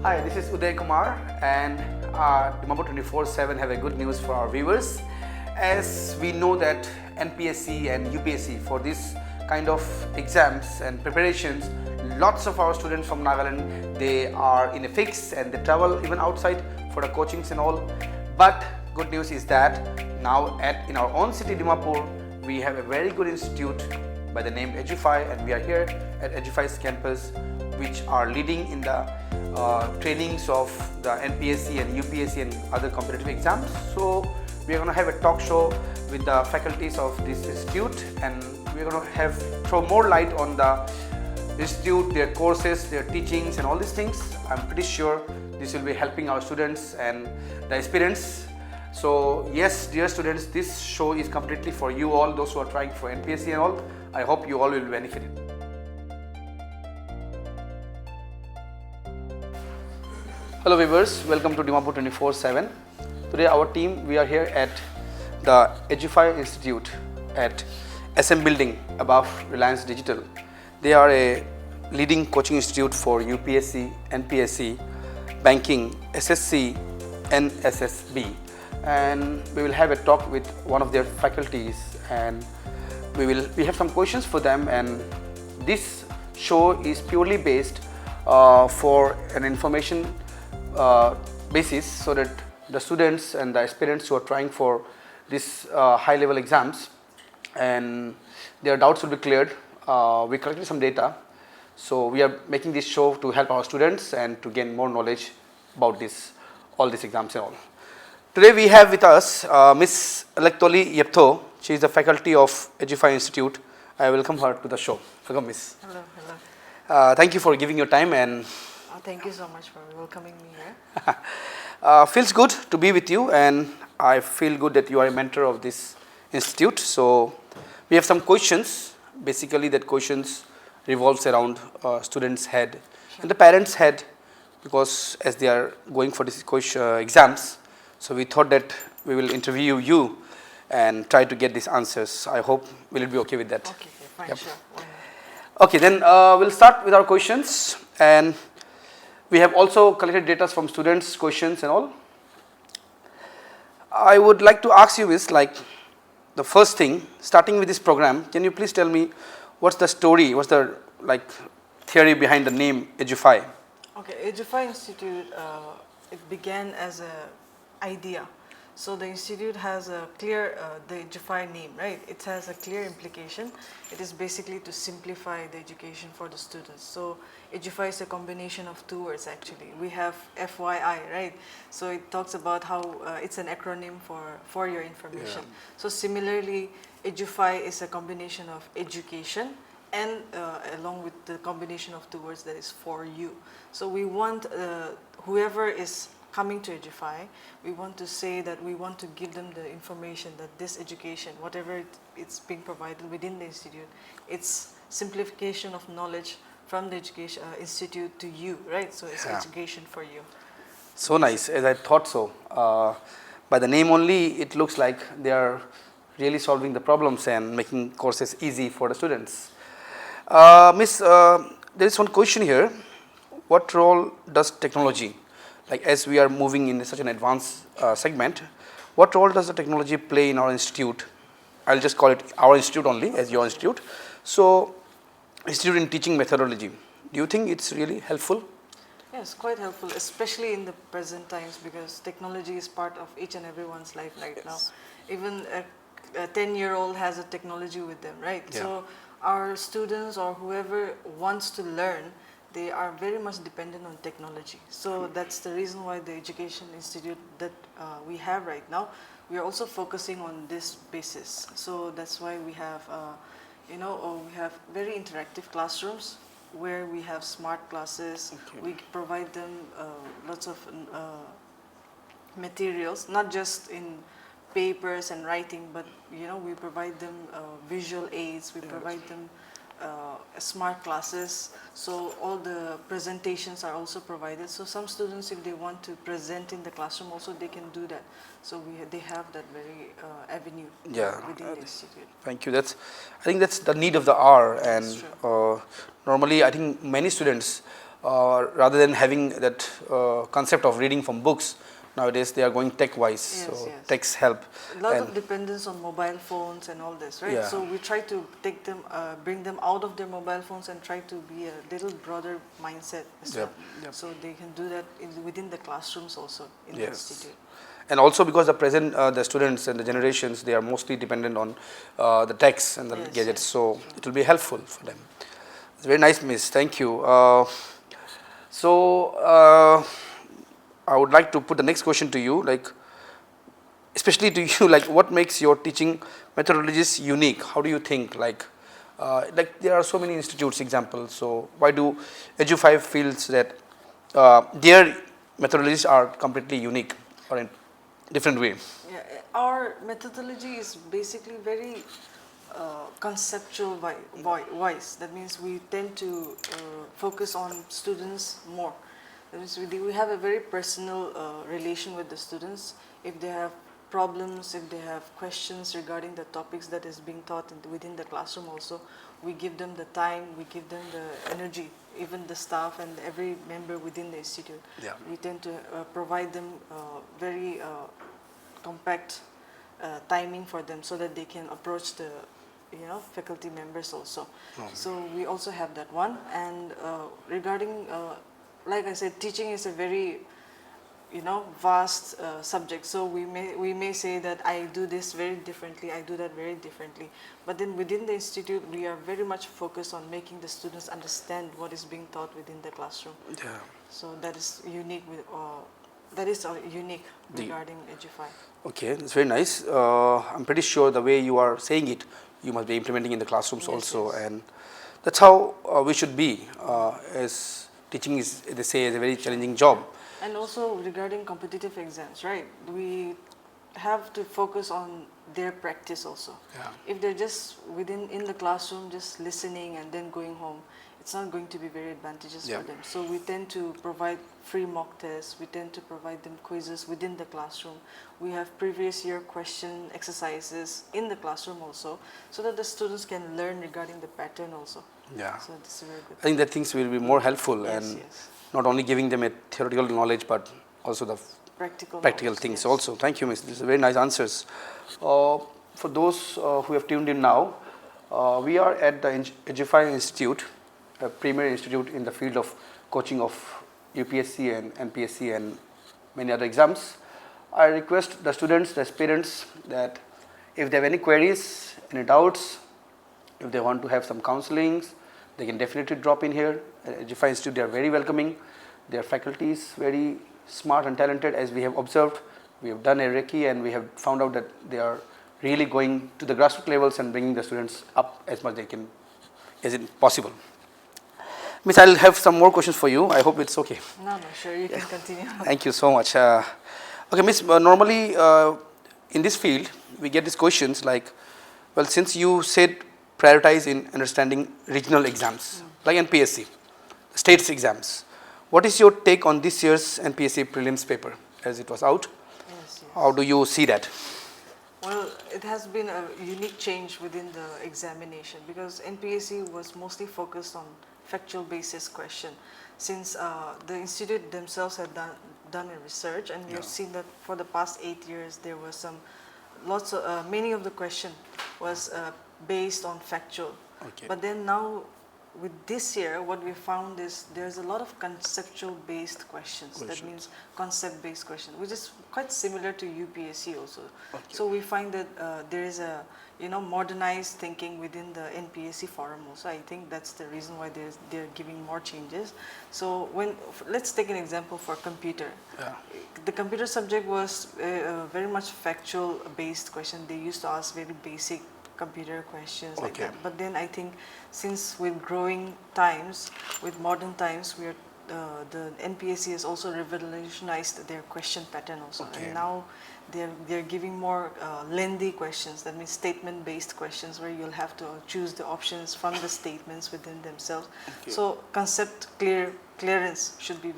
Hi, this is Uday Kumar and Dimapur 24/7 have a good news for our viewers. As we know that NPSC and UPSC for this kind of exams and preparations, lots of our students from Nagaland, they are in a fix and they travel even outside for the coachings and all. But good news is that now in our own city Dimapur, we have a very good institute by the name Edufy, and we are here at Edufy's campus, which are leading in the trainings of the NPSC and UPSC and other competitive exams. So we are going to have a talk show with the faculties of this institute, and we are going to throw more light on the institute, their courses, their teachings and all these things. I'm pretty sure this will be helping our students and the aspirants. So yes, dear students, this show is completely for you all, those who are trying for NPSC and all. I hope you all will benefit it. Hello viewers, welcome to Dimapur 24/7. Today our team, we are here at the Edufy Institute at SM Building above Reliance Digital. They are a leading coaching institute for UPSC, NPSC, banking, SSC and SSB. And we will have a talk with one of their faculties, and we have some questions for them, and this show is purely based for an information basis, so that the students and the aspirants who are trying for this high level exams and their doubts will be cleared. We collected some data, so we are making this show to help our students and to gain more knowledge about all these exams and all. Today we have with us Miss Electoli Yeptho. She is the faculty of Edufy Institute. I welcome her to the show. Welcome, Miss. Hello. Thank you for giving your time, and thank you so much for welcoming me here. Feels good to be with you, and I feel good that you are a mentor of this institute. So we have some questions. Basically, that questions revolves around students' head and the parents' head, because as they are going for these exams, so we thought that we will interview you and try to get these answers. I hope will it be okay with that? Okay, fine, yep. Sure. Okay, then we'll start with our questions, and we have also collected data from students' questions and all. I would like to ask you is, like, the first thing, starting with this program, can you please tell me what's the story, what's the theory behind the name Edufy? Okay, Edufy Institute, it began as an idea. So the institute has a clear, the Edufy name, right? It has a clear implication. It is basically to simplify the education for the students. So Edufy is a combination of two words actually. We have FYI, right? So it talks about how it's an acronym for your information. Yeah. So similarly, Edufy is a combination of education and along with the combination of two words that is for you. So we want whoever is coming to Edufy, we want to say that we want to give them the information that this education, whatever it's being provided within the institute, it's simplification of knowledge from the education institute to you, right? So it's education for you. So nice, as I thought so. By the name only, it looks like they are really solving the problems and making courses easy for the students. Miss, there is one question here. What role does technology, like as we are moving in such an advanced segment, what role does the technology play in our institute? I'll just call it our institute only as your institute. So, institute in teaching methodology, do you think it's really helpful? Yes, quite helpful, especially in the present times, because technology is part of each and everyone's life right now. Even a 10-year-old has a technology with them, right? Yeah. So our students or whoever wants to learn, they are very much dependent on technology. So that's the reason why the Education Institute that we have right now, we are also focusing on this basis. So that's why we have, we have very interactive classrooms where we have smart classes. Okay. We provide them lots of materials, not just in papers and writing, but we provide them visual aids. We provide them smart classes, so all the presentations are also provided. So some students, if they want to present in the classroom also, they can do that. So they have that very avenue within the institute. Thank you. I think that's the need of the hour, and normally I think many students rather than having that concept of reading from books. Nowadays they are going tech wise, Yes, so yes. techs help. A lot And of dependence on mobile phones and all this, right? Yeah. So we try to take them, bring them out of their mobile phones and try to be a little broader mindset as well. Yep. So they can do that within the classrooms also in the Yes. institute. And also because the present the students and the generations, they are mostly dependent on the techs and the Yes, gadgets, yes, so true. it will be helpful for them. It's very nice, miss, thank you. So I would like to put the next question to you, like especially to you, like what makes your teaching methodologies unique? How do you think, like there are so many institutes examples, so why do Edufy feels that their methodologies are completely unique or in different way? Yeah, our methodology is basically very conceptual wise. That means we tend to focus on students more. That means we have a very personal relation with the students. If they have problems, if they have questions regarding the topics that is being taught within the classroom also, we give them the time, we give them the energy, even the staff and every member within the institute. Yeah. We tend to provide them very compact timing for them so that they can approach the faculty members also. So we also have that one. And regarding like I said, teaching is a very vast subject. So we may say that I do this very differently, I do that very differently. But then within the institute, we are very much focused on making the students understand what is being taught within the classroom. Yeah. So that is unique with that is unique regarding Edufy. Okay, that's very nice. I'm pretty sure the way you are saying it, you must be implementing in the classrooms Yes, also, yes. and that's how we should be. As teaching is, they say, is a very challenging job. And also regarding competitive exams, right? We have to focus on their practice also. Yeah. If they're just in the classroom, just listening and then going home, it's not going to be very advantageous Yeah. for them. So we tend to provide free mock tests. We tend to provide them quizzes within the classroom. We have previous year question exercises in the classroom also, so that the students can learn regarding the pattern also. Yeah. So this is very good. I think that things will be more helpful, Yes, and yes. not only giving them a theoretical knowledge, but also the Practical knowledge, things yes. also. Thank you, Miss. These are very nice answers. For those who have tuned in now, we are at the Edufy Institute, a premier institute in the field of coaching of UPSC and NPSC and many other exams. I request the students, the parents, that if they have any queries, any doubts, if they want to have some counselings, they can definitely drop in here. At Edufy Institute, they are very welcoming. Their faculty is very smart and talented, as we have observed. We have done a recce and we have found out that they are really going to the grassroots levels and bringing the students up as much they can, as it possible. Miss, I'll have some more questions for you. I hope it's okay. No, sure, you can continue. Thank you so much. Okay, Miss, normally in this field, we get these questions like, well, since you said prioritize in understanding regional exams, like NPSC, states exams, what is your take on this year's NPSC prelims paper as it was out? Yes. How do you see that? Well, it has been a unique change within the examination, because NPSC was mostly focused on factual basis question, since the institute themselves had done a research, and we have seen that for the past 8 years there was some many of the question was based on factual. Okay. But then now with this year, what we found is there's a lot of conceptual based questions. That means concept based questions, which is quite similar to UPSC also. Okay. So we find that there is a modernized thinking within the NPSC forum also. I think that's the reason why they're giving more changes. So let's take an example for computer. Yeah. The computer subject was very much factual based question. They used to ask very basic computer questions like that. But then I think since with growing times, with modern times, we are the NPSC has also revolutionized their question pattern also, and now they're giving more lengthy questions. That means statement based questions where you'll have to choose the options from the statements within themselves. So concept clearance should be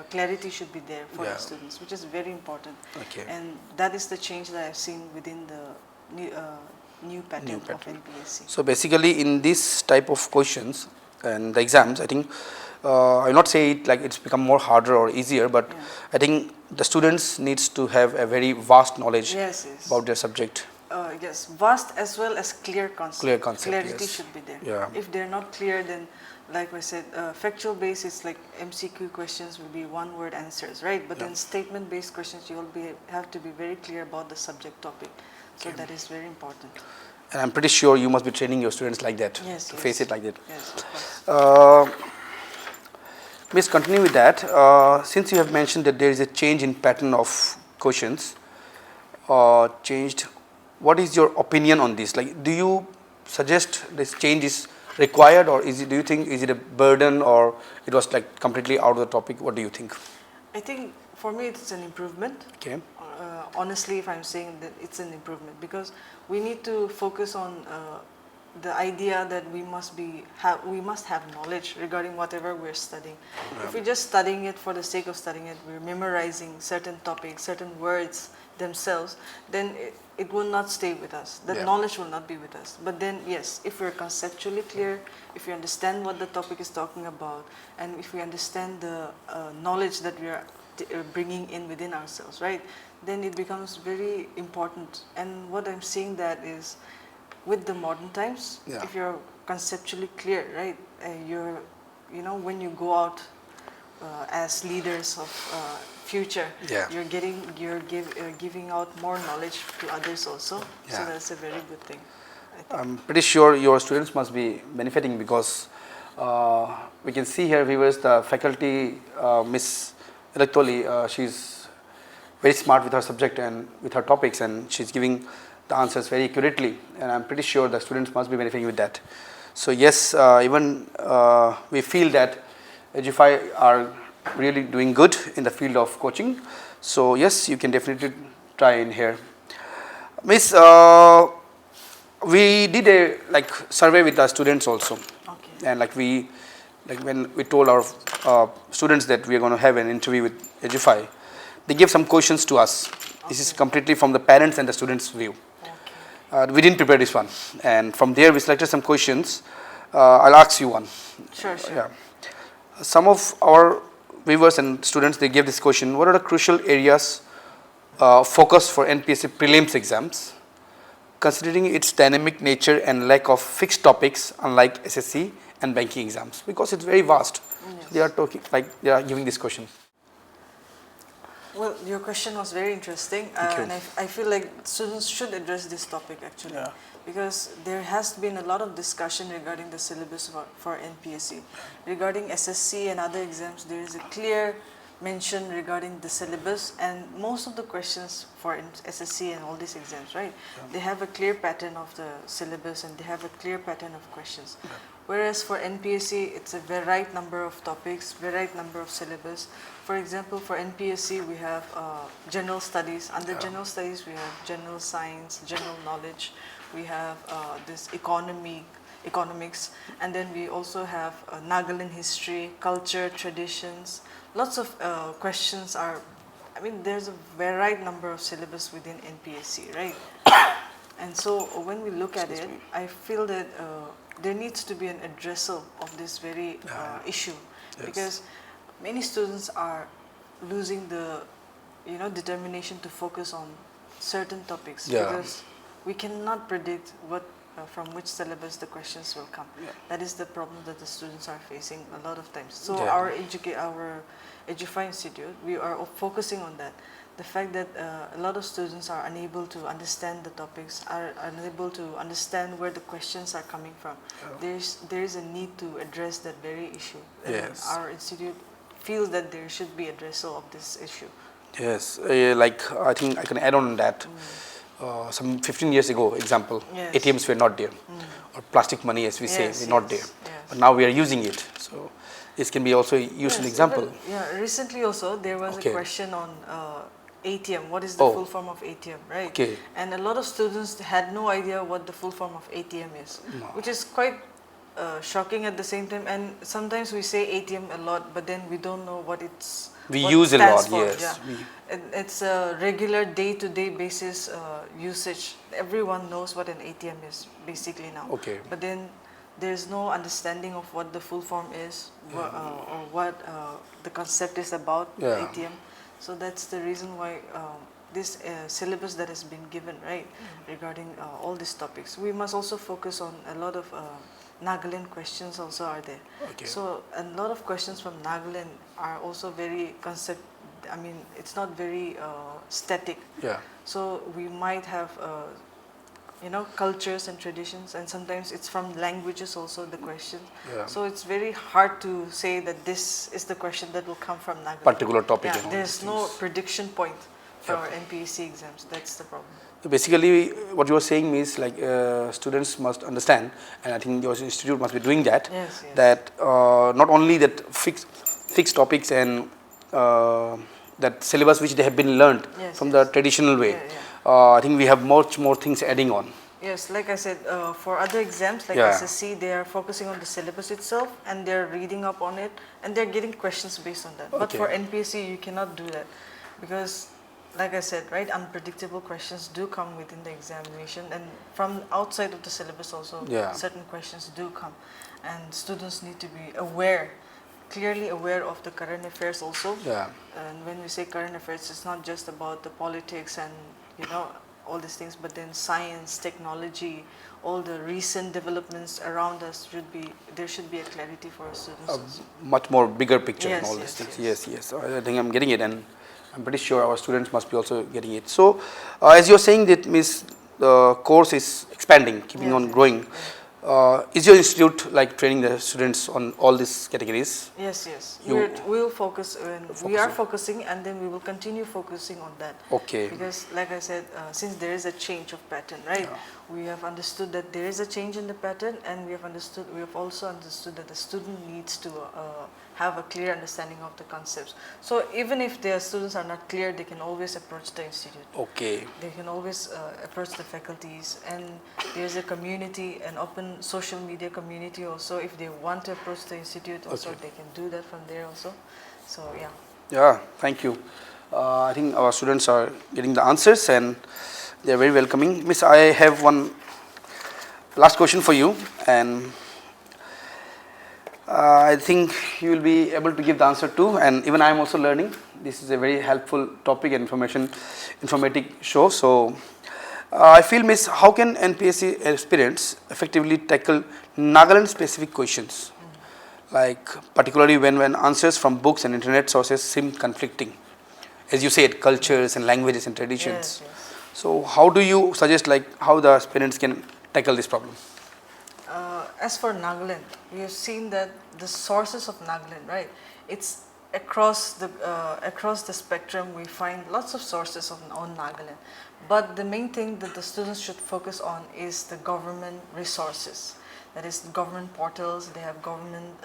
clarity should be there for the students, which is very important. And that is the change that I've seen within the new pattern of NPSC. So basically in this type of questions and the exams, I think I'll not say it like it's become more harder or easier, but Yeah. I think the students needs to have a very vast knowledge Yes, yes. about their subject. Yes, vast as well as clear concept. Clear concept, Clarity yes. should be there. Yeah. If they're not clear, then, like I said, factual based is like MCQ questions will be one word answers, right? But Yeah. then statement based questions, you'll have to be very clear about the subject topic. So that is very important. And I'm pretty sure you must be training your students like that, Yes, to yes. face it like that. Yes, of course. Miss, continue with that. Since you have mentioned that there is a change in pattern of questions, changed, what is your opinion on this? Like, do you suggest this change is required, or do you think is it a burden, or it was like completely out of the topic? What do you think? I think for me it's an improvement. Okay. Honestly, if I'm saying that it's an improvement, because we need to focus on the idea that we must have knowledge regarding whatever we're studying. Yeah. If we're just studying it for the sake of studying it, we're memorizing certain topics, certain words themselves, then it will not stay with us. That Yeah. knowledge will not be with us. But then, yes, if we're conceptually clear, if we understand what the topic is talking about, and if we understand the knowledge that we are bringing in within ourselves, right, then it becomes very important. And what I'm seeing that is, with the modern times, Yeah. if you're conceptually clear, right, when you go out as leaders of future, Yeah. you're giving out more knowledge to others also. Yeah. So that's a very good thing, I think. I'm pretty sure your students must be benefiting, because we can see here, viewers, the faculty, Miss Electoli, she's very smart with her subject and with her topics, and she's giving the answers very accurately, and I'm pretty sure the students must be benefiting with that. So yes, even we feel that Edufy are really doing good in the field of coaching. So yes, you can definitely try in here. Miss, we did a survey with our students also, Okay. and when we told our students that we are going to have an interview with Edufy, they gave some questions to us. This is Okay. completely from the parents and the students' view. Okay. We didn't prepare this one, and from there we selected some questions. I'll ask you one. Sure, sure. Yeah. Some of our viewers and students, they gave this question: what are the crucial areas focus for NPSC prelims exams, considering its dynamic nature and lack of fixed topics, unlike SSC and banking exams? Because it's very vast. Yes. They are talking they are giving this question. Well, your question was very interesting, Thank you. and I feel like students should address this topic actually, Yeah. because there has been a lot of discussion regarding the syllabus for NPSC. Regarding SSC and other exams, there is a clear mention regarding the syllabus, and most of the questions for SSC and all these exams, right, they have a clear pattern of the syllabus and they have a clear pattern of questions. Whereas for NPSC, it's a varied number of topics, varied number of syllabus. For example, for NPSC, we have general studies. Under general studies, we have general science, general knowledge. We have this economics, and then we also have Nagaland history, culture, traditions. Lots of questions are, there's a varied number of syllabus within NPSC, right? And so when we look at it, I feel that there needs to be an addressal of this very issue, Yes. because many students are losing the determination to focus on certain topics, Yeah. because we cannot predict from which syllabus the questions will come. Yeah. That is the problem that the students are facing a lot of times. So Yeah. our Edufy Institute, we are focusing on that. The fact that a lot of students are unable to understand the topics, are unable to understand where the questions are coming from. There is a need to address that very issue. And Yes. our institute feels that there should be addressal of this issue. Yes, I think I can add on that. Some 15 years ago, example, Yes. ATMs were not there, or plastic money, as we say, Yes, were not yes, there. yes. But now we are using it. So this can be also used an Yes, example. even, recently also there was Okay. a question on ATM. What is the Oh. full form of ATM, right? Okay. And a lot of students had no idea what the full form of ATM is, No. which is quite shocking at the same time. And sometimes we say ATM a lot, but then we don't know what it's. We what use it a lot, stands for. yes. Yeah. It's a regular day-to-day basis usage. Everyone knows what an ATM is basically now. Okay. But then there is no understanding of what the full form is, or what the concept is about, ATM. So that's the reason why this syllabus that has been given, right, regarding all these topics. We must also focus on a lot of Nagaland questions also are there. So a lot of questions from Nagaland are also very concept, I mean, it's not very static. So we might have you know, cultures and traditions, and sometimes it's from languages also, the question. So it's very hard to say that this is the question that will come from Nagaland. Particular topic. There's no prediction point for our NPEC exams. That's the problem. Basically, what you are saying is like students must understand, and I think your institute must be doing that. That not only that fixed topics and that syllabus which they have been learned from the traditional way. I think we have much more things adding on. Yes, like I said, for other exams like SSC, they are focusing on the syllabus itself and they are reading up on it and they are getting questions based on that. But for NPSC, you cannot do that because, like I said, right, unpredictable questions do come within the examination, and from outside of the syllabus also, certain questions do come, and students need to be aware, clearly aware of the current affairs also. And when we say current affairs, it's not just about the politics and, you know, all these things, but then science, technology, all the recent developments around us should be, there should be a clarity for our students. Much more bigger picture and all these things. Yes. I think I'm getting it, and I'm pretty sure our students must be also getting it. So, as you're saying that means the course is expanding, keeping on growing. Is your institute like training the students on all these categories? Yes. We will focus, we are focusing, and then we will continue focusing on that. Because like I said, since there is a change of pattern, right? We have understood that there is a change in the pattern, and we have also understood that the student needs to have a clear understanding of the concepts. So even if their students are not clear, they can always approach the institute. They can always approach the faculties, and there's a community, an open social media community also. If they want to approach the institute also, they can do that from there also. So thank you. I think our students are getting the answers and they are very welcoming. Miss, I have one last question for you, and I think you will be able to give the answer too, and even I am also learning. This is a very helpful topic and informative show. So I feel, Miss, how can NPSC aspirants effectively tackle Nagaland specific questions, like particularly when answers from books and internet sources seem conflicting, as you said, cultures and languages and traditions. So how do you suggest like how the aspirants can tackle this problem? As for Nagaland, we have seen that the sources of Nagaland, right? It's across the spectrum. We find lots of sources on Nagaland, but the main thing that the students should focus on is the government resources. That is, government portals. They have government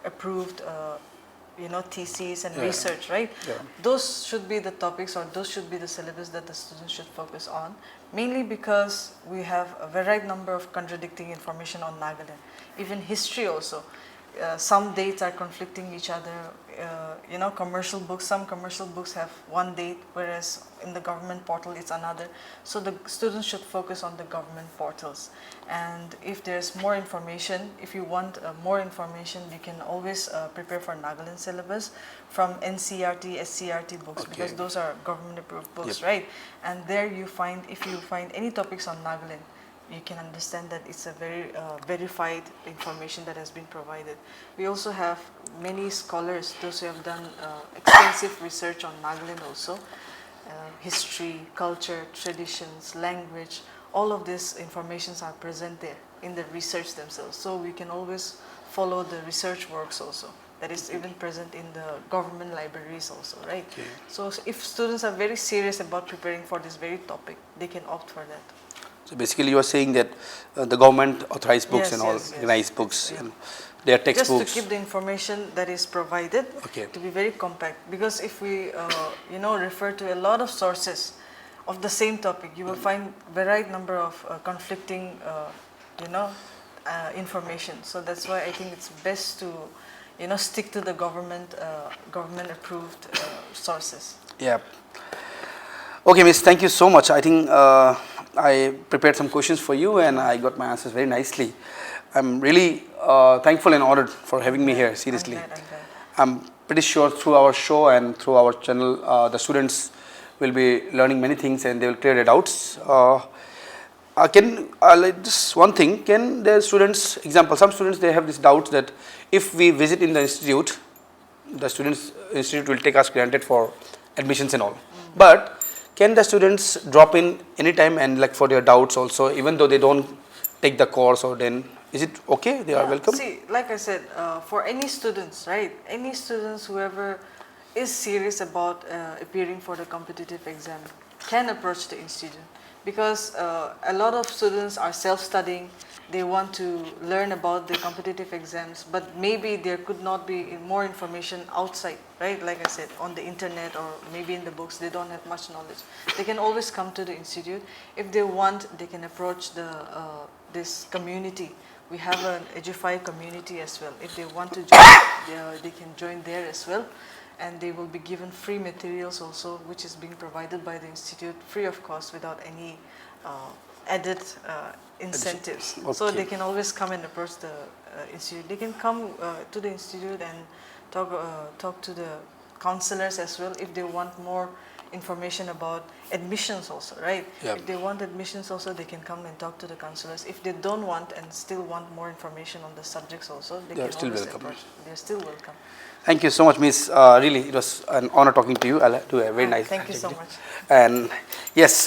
approved, you know, theses and research, right? Those should be the topics, or those should be the syllabus that the students should focus on. Mainly because we have a varied number of contradicting information on Nagaland. Even history also. Some dates are conflicting each other. You know, commercial books, some commercial books have one date, whereas in the government portal it's another. So the students should focus on the government portals. And if there's more information, if you want more information, you can always prepare for Nagaland syllabus from NCRT, SCRT books, because those are government approved books, right? And there you find, if you find any topics on Nagaland, you can understand that it's a very verified information that has been provided. We also have many scholars, those who have done extensive research on Nagaland also. History, culture, traditions, language, all of these informations are present there in the research themselves. So we can always follow the research works also. That is even present in the government libraries also, right? So if students are very serious about preparing for this very topic, they can opt for that. So basically you are saying that the government authorized books and all organized books, and their textbooks. Just to keep the information that is provided to be very compact. Because if we you know, refer to a lot of sources of the same topic, you will find varied number of conflicting you know, information. So that's why I think it's best to, you know, stick to the government approved sources. Okay, Miss, thank you so much. I think I prepared some questions for you and I got my answers very nicely. I'm really thankful and honored for having me here, seriously. I'm glad. I'm pretty sure through our show and through our channel, the students will be learning many things and they will clear their doubts. Like just one thing, can the students, example, some students they have this doubt that if we visit in the institute, the students institute will take us granted for admissions and all. But can the students drop in anytime and like for their doubts also, even though they don't take the course, or then is it okay? They are welcome? See, like I said, for any students, right? Any students, whoever is serious about appearing for the competitive exam can approach the institute, because a lot of students are self-studying. They want to learn about the competitive exams, but maybe there could not be more information outside, right? Like I said, on the internet or maybe in the books, they don't have much knowledge. They can always come to the institute. If they want, they can approach the this community. We have an Edufy community as well. If they want to join, they can join there as well. And they will be given free materials also, which is being provided by the institute free of cost without any added incentives. Okay. So they can always come and approach the institute. They can come to the institute and talk to the counselors as well if they want more information about admissions also, right? Yep. If they want admissions also, they can come and talk to the counselors. If they don't want and still want more information on the subjects also, they can still always welcome. approach. They're still welcome. Thank you so much, Miss. Really, it was an honor talking to you. I'll do a very nice. Thank you so much. And yes,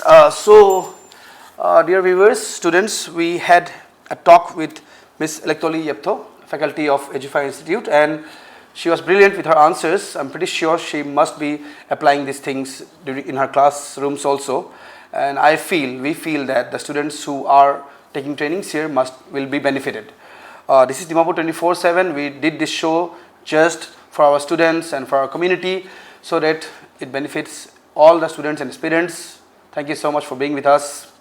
dear viewers, students, we had a talk with Miss Electoli Yeptho, faculty of Edufy Institute, and she was brilliant with her answers. I'm pretty sure she must be applying these things in her classrooms also. And we feel that the students who are taking trainings here will be benefited. This is Dimapur 24/7. We did this show just for our students and for our community, so that it benefits all the students and aspirants. Thank you so much for being with us.